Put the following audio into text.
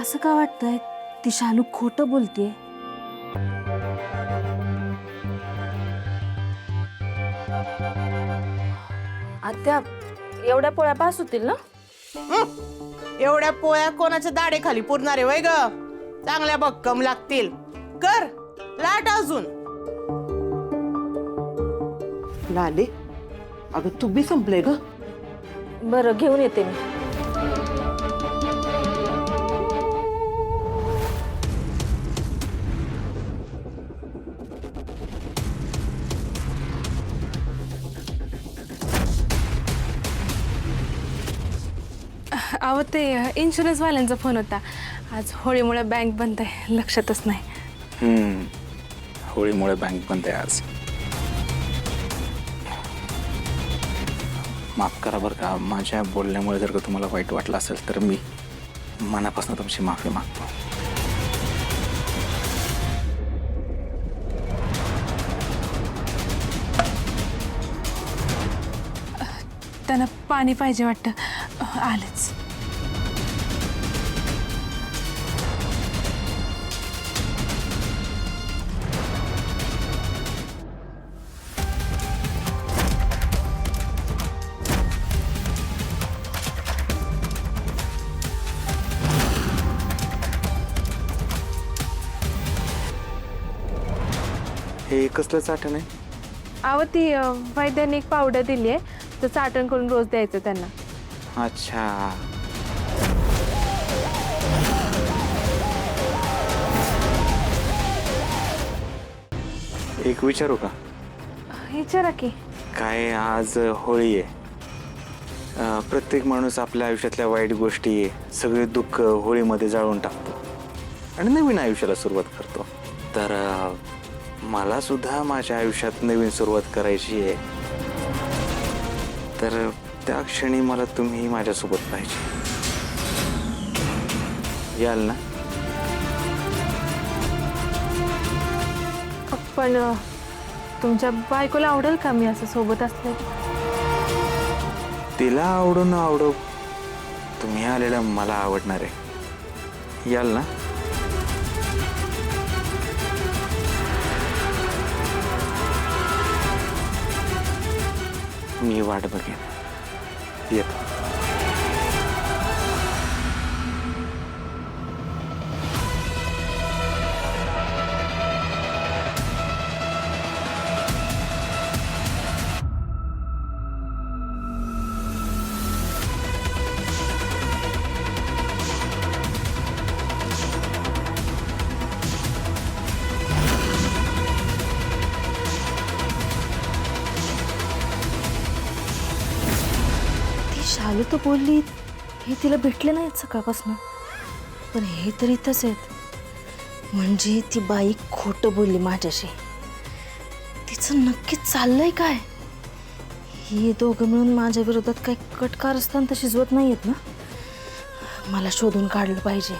असं का वाटतंय ती शालू खोटं बोलतेय? आत्या, एवढ्या पोळ्या पास होतील ना? एवढ्या पोळ्या कोणाच्या दाढे खाली पुरणार आहे वय ग? चांगल्या भक्कम लागतील. कर लाट अजून. लाले, अगं तू बी संपले ग. बरं, घेऊन येते मी. अहो ते इन्शुरन्सवाल्यांचा फोन होता. आज होळीमुळे बँक बंद आहे, लक्षातच नाही. होळीमुळे बँक बंद आहे आज. माफ करा बरं का, माझ्या बोलण्यामुळे जर का तुम्हाला वाईट वाटलं असेल तर मी मनापासून तुमची माफी मागतो. त्यांना पाणी पाहिजे वाटतं, आलेच. हे कसलं चाटण आहे? अहो ती वैद्यांनी एक पावडर दिली आहे, तर चाटण करून रोज द्यायचं त्यांना. अच्छा, एक विचारू का? विचारा की. काय आज होळी आहे. प्रत्येक माणूस आपल्या आयुष्यातल्या वाईट गोष्टी, सगळे दुःख होळीमध्ये जाळून टाकतो आणि नवीन आयुष्याला सुरुवात करतो. तर मला सुद्धा माझ्या आयुष्यात नवीन सुरुवात करायची आहे. तर त्या क्षणी मला तुम्ही माझ्यासोबत पाहिजे. याल ना? पण तुमच्या बायकोला आवडेल का मी असं सोबत असले? तिला आवडो ना आवडो, तुम्ही आलेलं मला आवडणार आहे. याल ना? मी वाट बघेन. येतो. शालू तर बोलली हे तिला भेटले नाहीत सकाळपासून, पण हे तर इथंच आहेत. म्हणजे ती बाई खोटं बोलली माझ्याशी. तिचं नक्कीच चाललंय काय? ही दोघं मिळून माझ्या विरोधात काही कटकारस्थान तर शिजवत नाहीयेत ना? मला शोधून काढलं पाहिजे.